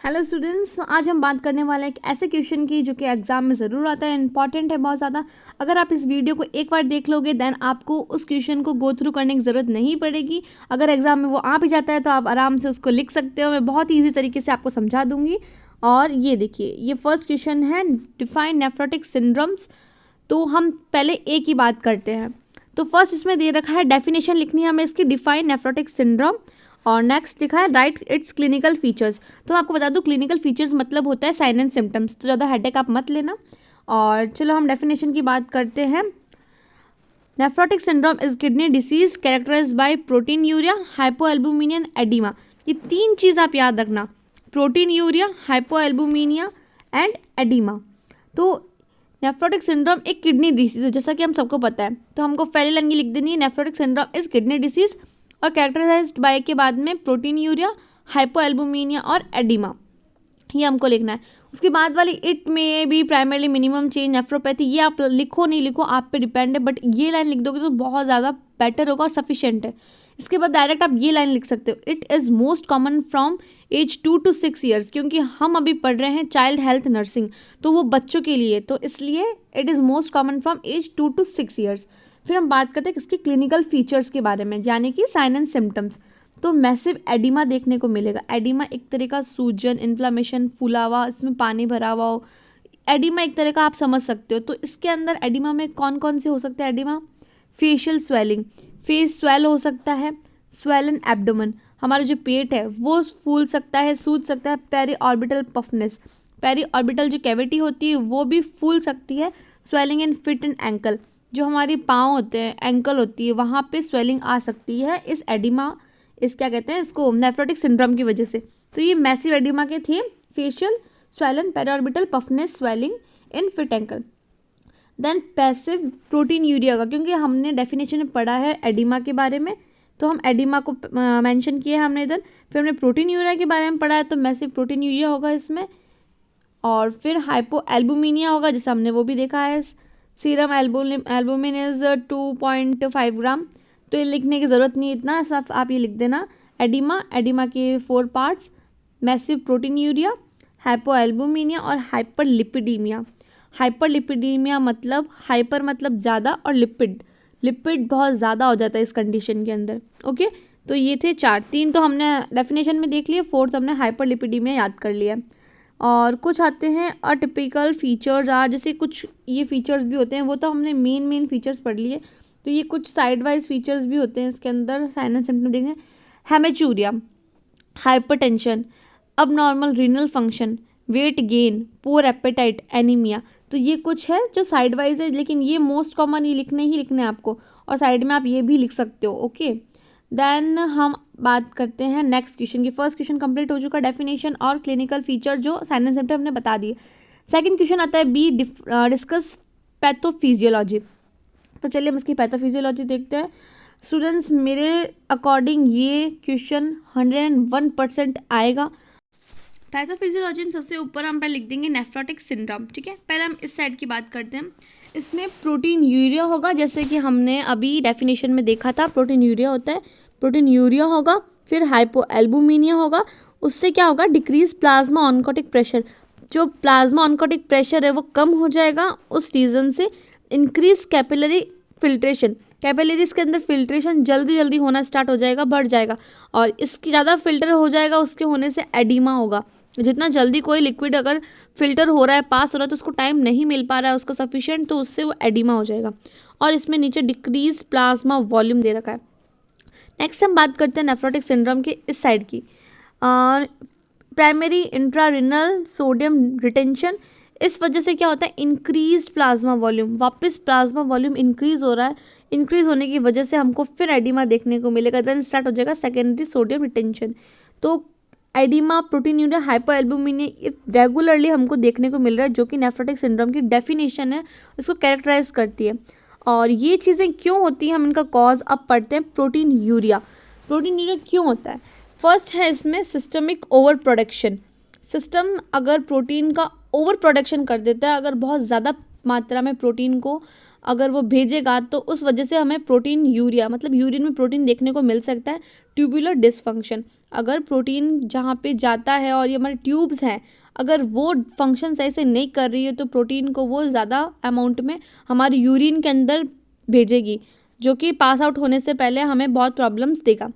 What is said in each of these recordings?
Hello students, आज हम बात करने वाले हैं एक ऐसे क्वेश्चन की जो कि एग्जाम में ज़रूर आता है, इंपॉर्टेंट है बहुत ज़्यादा। अगर आप इस वीडियो को एक बार देख लोगे देन आपको उस क्वेश्चन को गो थ्रू करने की ज़रूरत नहीं पड़ेगी। अगर एग्जाम में वो आ भी जाता है तो आप आराम से उसको लिख सकते हो। मैं बहुत ईजी तरीके से आपको समझा दूंगी। और ये देखिए, ये फर्स्ट क्वेश्चन है, डिफाइन नेफ्रोटिक सिंड्रोम्स। तो हम पहले एक ही बात करते हैं। तो फर्स्ट इसमें दे रखा है डेफिनेशन लिखनी है हमें इसकी, डिफाइन नेफ्रोटिक सिंड्रोम। और नेक्स्ट लिखा है राइट इट्स क्लिनिकल फीचर्स। तो मैं आपको बता दूं, क्लिनिकल फीचर्स मतलब होता है साइन एंड सिम्टम्स। तो ज़्यादा हेडेक आप मत लेना। और चलो हम डेफिनेशन की बात करते हैं। Nephrotic syndrome is kidney disease characterised by proteinuria, hypoalbuminaemia, oedema. ये तीन चीज़ आप याद रखना, proteinuria, hypoalbuminaemia and oedema. तो नेफ्रोटिक सिंड्रोम एक किडनी डिसीज है, जैसा कि हम सबको पता है। तो हमको पहले लाइन लिख देनी है, nephrotic syndrome is kidney disease और कैरेक्टराइज्ड बाय के बाद में प्रोटीन यूरिया, हाइपोएल्बुमिनिया और एडिमा, ये हमको लिखना है। उसके बाद वाली इट में भी प्राइमरली मिनिमम चेंज नेफ्रोपैथी, ये आप लिखो नहीं लिखो आप पे डिपेंड है, बट ये लाइन लिख दोगे तो बहुत ज़्यादा बेटर होगा और सफिशिएंट है। इसके बाद डायरेक्ट आप ये लाइन लिख सकते हो, it is most common from age 2 to 6 years, क्योंकि हम अभी पढ़ रहे हैं चाइल्ड हेल्थ नर्सिंग, तो वो बच्चों के लिए, तो इसलिए it is most common from age 2 to 6 years. फिर हम बात करते हैं इसके क्लिनिकल फीचर्स के बारे में, यानी कि साइन एंड सिम्टम्स। तो मैसिव एडिमा देखने को मिलेगा। एडिमा एक तरह का सूजन, इन्फ्लामेशन, फूला हुआ, इसमें पानी भरा हुआ हो, एडिमा एक तरह का आप समझ सकते हो। तो इसके अंदर एडिमा में कौन कौन से हो सकते हैं oedema? Facial swelling, face swell हो सकता है, स्वेलन एब्डोमेन, हमारा जो पेट है वो फूल सकता है, सूज सकता है। Peri orbital puffiness, peri orbital जो कैविटी होती है वो भी फूल सकती है। Swelling in feet and ankle, जो हमारी पाँव होते हैं, एंकल होती है, वहाँ पे स्वेलिंग आ सकती है इस एडिमा, इस क्या कहते हैं इसको, नेफ्रोटिक सिंड्रोम की वजह से। तो ये मैसिव एडिमा के थे, facial, swollen, periorbital puffiness, swelling in feet ankle. Then passive proteinuria का, क्योंकि हमने डेफिनेशन में पढ़ा है एडिमा के बारे में, तो हम एडिमा को मेंशन किया है हमने इधर। फिर हमने प्रोटीन यूरिया के बारे में पढ़ा है, तो मैसिव प्रोटीन यूरिया होगा इसमें। और फिर हाइपो एल्बुमिनिया होगा, जैसे हमने वो भी देखा है, सीरम एल्बुमिन इज 2.5 ग्राम। तो ये लिखने की ज़रूरत नहीं, इतना सब आप ये लिख देना। एडिमा, एडिमा के 4 parts, massive proteinuria, hypoalbuminaemia और हाइपर लिपिडीमिया। हाइपर लिपिडीमिया मतलब, हाइपर मतलब ज़्यादा और लिपिड, लिपिड बहुत ज़्यादा हो जाता है इस कंडीशन के अंदर। ओके, तो ये थे 4, 3 तो हमने डेफिनेशन में देख लिए, 4th हमने हाइपर लिपिडीमिया याद कर लिया। और कुछ आते हैं अटिपिकल फीचर्स आर, जैसे कुछ ये फीचर्स भी होते हैं, वो तो हमने मेन फीचर्स पढ़ लिए। तो ये कुछ साइड वाइज फीचर्स भी होते हैं इसके अंदर, साइन एंड सिम्पटम देखें। Haematuria, hypertension, abnormal renal function, weight gain, poor appetite, anaemia. तो ये कुछ है जो साइड वाइज है, लेकिन ये मोस्ट कॉमन, ये लिखने ही लिखने हैं आपको, और साइड में आप ये भी लिख सकते हो। ओके, देन हम बात करते हैं नेक्स्ट क्वेश्चन की। फर्स्ट क्वेश्चन कंप्लीट हो चुका, डेफिनेशन और क्लिनिकल फीचर जो साइन एंड सिम्पटम हमने बता दिए। सेकंड क्वेश्चन आता है बी, डिस्कस पैथोफिजियोलॉजी। तो चलिए हम इसकी पैथोफिजियोलॉजी देखते हैं। स्टूडेंट्स, मेरे अकॉर्डिंग ये क्वेश्चन 101% आएगा। पैथोफिजियोलॉजी में सबसे ऊपर हम पहले लिख देंगे नेफ्रोटिक सिंड्रोम। ठीक है, पहले हम इस साइड की बात करते हैं। इसमें प्रोटीन यूरिया होगा, जैसे कि हमने अभी डेफिनेशन में देखा था, प्रोटीन यूरिया होता है, प्रोटीन यूरिया होगा। फिर हाइपो एल्बुमिनिया होगा, उससे क्या होगा, डिक्रीज प्लाज्मा ऑनकोटिक प्रेशर, जो प्लाज्मा ऑनकोटिक प्रेशर है वो कम हो जाएगा उस रीज़न से। इंक्रीज कैपिलरी फिल्ट्रेशन, कैपिलरीज के अंदर फिल्ट्रेशन जल्दी जल्दी होना स्टार्ट हो जाएगा, बढ़ जाएगा, और इसकी ज़्यादा फिल्टर हो जाएगा, उसके होने से एडिमा होगा। जितना जल्दी कोई लिक्विड अगर फिल्टर हो रहा है, पास हो रहा है, तो उसको टाइम नहीं मिल पा रहा है उसका सफिशिएंट, तो उससे वो एडिमा हो जाएगा। और इसमें नीचे डिक्रीज प्लाज्मा वॉल्यूम दे रखा है। नेक्स्ट हम बात करते हैं नेफ्रोटिक सिंड्रोम के इस साइड की। प्राइमरी इंट्रारिनल सोडियम रिटेंशन, इस वजह से क्या होता है, इंक्रीज प्लाज्मा वॉल्यूम, वापस प्लाज्मा वॉल्यूम इंक्रीज हो रहा है, इंक्रीज होने की वजह से हमको फिर एडिमा देखने को मिलेगा। देन स्टार्ट हो जाएगा सेकेंडरी सोडियम रिटेंशन। तो oedema, proteinuria, hyperalbuminaemia regularly हमको देखने को मिल रहा है, जो कि नेफ्रोटिक सिंड्रोम की डेफिनेशन है, उसको कैरेक्टराइज करती है। और ये चीज़ें क्यों होती हैं, हम इनका कॉज अब पढ़ते हैं। प्रोटीन यूरिया, प्रोटीन यूरिया क्यों होता है? फर्स्ट है इसमें सिस्टमिक ओवर प्रोडक्शन। सिस्टम अगर प्रोटीन का ओवर प्रोडक्शन कर देता है, अगर बहुत ज़्यादा मात्रा में प्रोटीन को अगर वो भेजेगा तो उस वजह से हमें प्रोटीन यूरिया मतलब यूरिन में प्रोटीन देखने को मिल सकता है। ट्यूबुलर डिसफंक्शन, अगर प्रोटीन जहाँ पे जाता है और ये हमारे ट्यूब्स हैं, अगर वो फंक्शन सही से नहीं कर रही है तो प्रोटीन को वो ज़्यादा अमाउंट में हमारे यूरिन के अंदर भेजेगी, जो कि पास आउट होने से पहले हमें बहुत प्रॉब्लम्स देगा।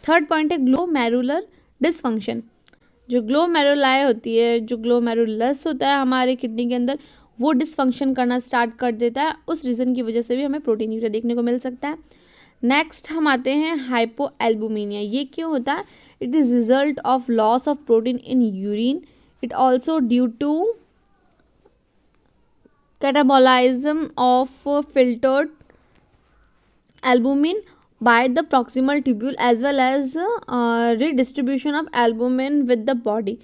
थर्ड पॉइंट है ग्लोमेरुलर डिसफंक्शन। जो ग्लोमेरुलाई होती है, जो ग्लोमेरुलस होता है हमारे किडनी के अंदर, वो डिसफंक्शन करना स्टार्ट कर देता है। उस रीज़न की वजह से भी हमें प्रोटीन यूरिया देखने को मिल सकता है। नेक्स्ट हम आते हैं हाइपोएल्बुमिनिया। ये क्यों होता है? It is result of loss of protein in urine. It also due to catabolism of filtered albumin by the proximal tubule as well as redistribution of albumin with the body।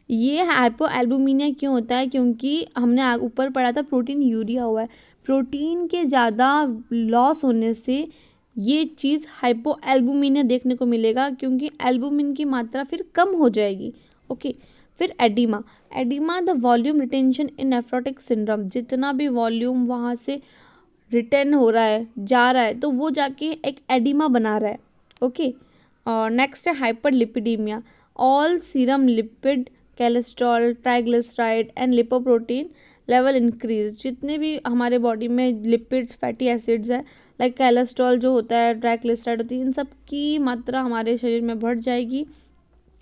ये हाइपोएल्बुमिनिया क्यों होता है? क्योंकि हमने ऊपर पढ़ा था प्रोटीन यूरिया हुआ है, प्रोटीन के ज़्यादा लॉस होने से ये चीज़ हाइपोएल्बुमिनिया देखने को मिलेगा, क्योंकि एल्बुमिन की मात्रा फिर कम हो जाएगी। ओके, फिर oedema. Oedema the volume retention in nephrotic syndrome, जितना भी वॉल्यूम वहाँ से रिटर्न हो रहा है, जा रहा है, तो वो जाके एक एडिमा बना रहा है। ओके, और नेक्स्ट है hyperlipidaemia. All serum lipid, cholesterol, triglyceride and lipoprotein level increase. जितने भी हमारे बॉडी में लिपिड्स, फैटी एसिड्स है, लाइक कोलेस्ट्रॉल जो होता है, ट्राइग्लिसराइड होती है, इन सब की मात्रा हमारे शरीर में बढ़ जाएगी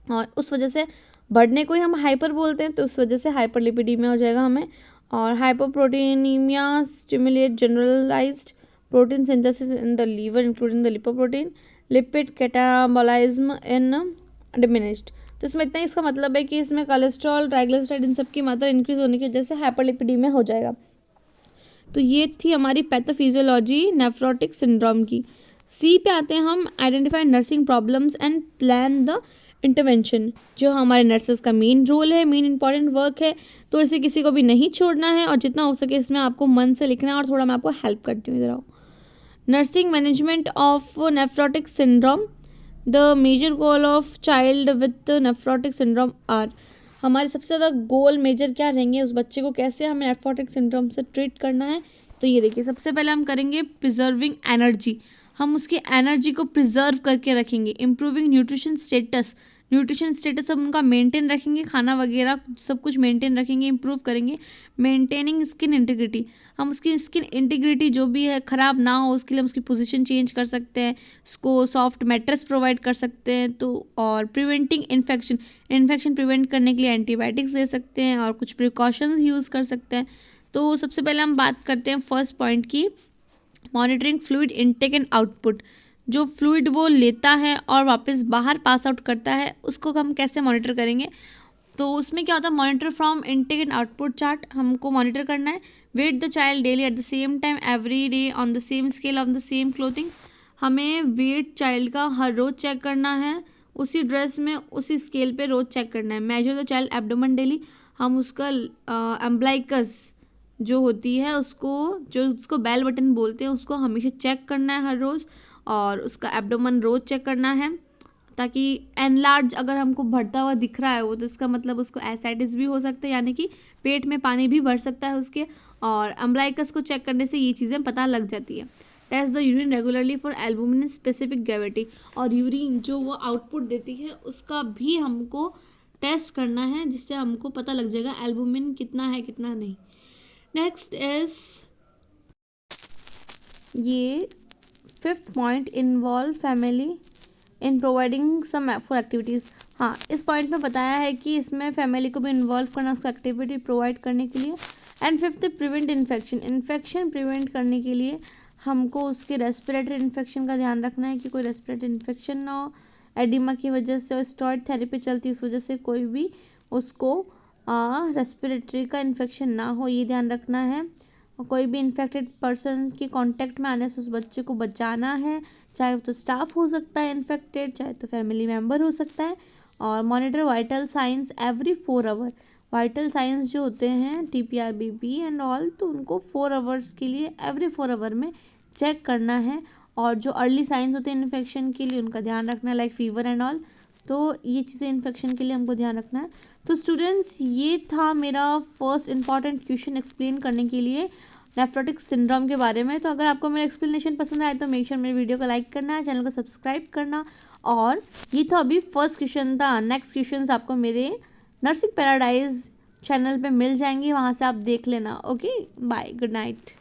और उस वजह से बढ़ने को ही हम हाइपर बोलते हैं, तो उस वजह से हाइपरलिपिडीमिया हो जाएगा हमें। और hypoproteinaemia stimulate generalised protein synthesis in the liver including the lipoprotein, lipid catabolism in diminished. तो इसमें इतना ही इसका मतलब है कि इसमें कोलेस्ट्रॉल, ट्राइग्लिसराइड इन सब की मात्रा इंक्रीज होने की वजह से हाइपरलिपिडीमिया हो जाएगा। तो ये थी हमारी पैथोफिजियोलॉजी नेफ्रोटिक सिंड्रोम की। सी पे आते हैं हम, identify nursing problems and plan the intervention. जो हमारे नर्सेस का मेन रोल है, मेन इंपॉर्टेंट वर्क है, तो इसे किसी को भी नहीं छोड़ना है और जितना हो सके इसमें आपको मन से लिखना है। और थोड़ा मैं आपको हेल्प करती हूँ, इधर आओ। Nursing management of nephrotic syndrome. The major goal of child with nephrotic syndrome are. हमारे सबसे ज़्यादा गोल मेजर क्या रहेंगे, उस बच्चे को कैसे हमें नेफ्रोटिक सिंड्रोम से ट्रीट करना है। तो ये देखिए, सबसे पहले हम करेंगे प्रिजर्विंग एनर्जी। हम उसकी एनर्जी को प्रिजर्व करके रखेंगे। Improving nutrition status, nutrition status हम उनका मेंटेन रखेंगे, खाना वगैरह सब कुछ मेंटेन रखेंगे, इंप्रूव करेंगे। मेंटेनिंग स्किन इंटीग्रिटी, हम उसकी स्किन इंटीग्रिटी जो भी है ख़राब ना हो, उसके लिए हम उसकी पोजीशन चेंज कर सकते हैं, उसको सॉफ्ट मैट्रेस प्रोवाइड कर सकते हैं। तो और प्रिवेंटिंग इन्फेक्शन, इन्फेक्शन प्रिवेंट करने के लिए एंटीबायोटिक्स दे सकते हैं और कुछ प्रिकॉशंस यूज़ कर सकते हैं। तो सबसे पहले हम बात करते हैं फर्स्ट पॉइंट की, monitoring fluid intake and output. जो फ्लूइड वो लेता है और वापस बाहर पास आउट करता है, उसको हम कैसे मॉनिटर करेंगे। तो उसमें क्या होता है, monitor from intake and output chart हमको मॉनिटर करना है। Weight the child daily at the same time every day on the same scale on the same clothing. हमें वेट चाइल्ड का हर रोज़ चेक करना है, उसी ड्रेस में उसी स्केल पे रोज़ चेक करना है। Measure the child abdomen daily, हम उसका एम्ब्लाइकस जो होती है उसको, जो उसको बेल बटन बोलते हैं, उसको हमेशा चेक करना है हर रोज़। और उसका एब्डोमेन रोज़ चेक करना है, ताकि एनलार्ज अगर हमको बढ़ता हुआ दिख रहा है वो, तो इसका मतलब उसको एसाइटिस भी हो सकता है, यानी कि पेट में पानी भी भर सकता है उसके। और अम्ब्लाइकस को चेक करने से ये चीज़ें पता लग जाती है। Test the urine regularly for albumin specific gravity, और यूरिन जो वो आउटपुट देती है उसका भी हमको टेस्ट करना है, जिससे हमको पता लग जाएगा एल्बुमिन कितना है कितना नहीं। नेक्स्ट इज ये fifth point, involve family in providing some for activities. हाँ, इस पॉइंट में बताया है कि इसमें फैमिली को भी इन्वॉल्व करना उसको एक्टिविटी प्रोवाइड करने के लिए। And fifth, prevent infection. Infection prevent करने के लिए हमको उसके रेस्पिरेटरी इन्फेक्शन का ध्यान रखना है कि कोई रेस्पिरेटरी इन्फेक्शन ना हो। एडिमा की वजह से और स्टेरॉइड थेरेपी चलती है, उस वजह से कोई भी उसको रेस्पिरेटरी का इन्फेक्शन ना हो, ये ध्यान रखना है। और कोई भी इन्फेक्टेड पर्सन के कांटेक्ट में आने से उस बच्चे को बचाना है, चाहे वो तो स्टाफ हो सकता है इन्फेक्टेड, चाहे तो फैमिली मेम्बर हो सकता है। और monitor vital signs every 4 hour. Vital signs जो होते हैं TPR BP एंड ऑल, तो उनको 4 आवर्स के लिए एवरी 4 आवर में चेक करना है। और जो अर्ली साइंस होते हैं इन्फेक्शन के लिए, उनका ध्यान रखना है, लाइक फीवर एंड ऑल। तो ये चीज़ें इन्फेक्शन के लिए हमको ध्यान रखना है। तो स्टूडेंट्स, ये था मेरा फर्स्ट इंपॉर्टेंट क्वेश्चन एक्सप्लेन करने के लिए। नेफ्रोटिक सिंड्रोम के बारे में। तो अगर आपको मेरा एक्सप्लेनेशन पसंद आए तो मेक श्योर मेरे वीडियो को लाइक करना है, चैनल को सब्सक्राइब करना। और ये तो अभी फर्स्ट क्वेश्चन था, नेक्स्ट क्वेश्चन आपको मेरे नर्सिंग पैराडाइज चैनल पे मिल जाएंगे, वहाँ से आप देख लेना। Okay, bye, good night.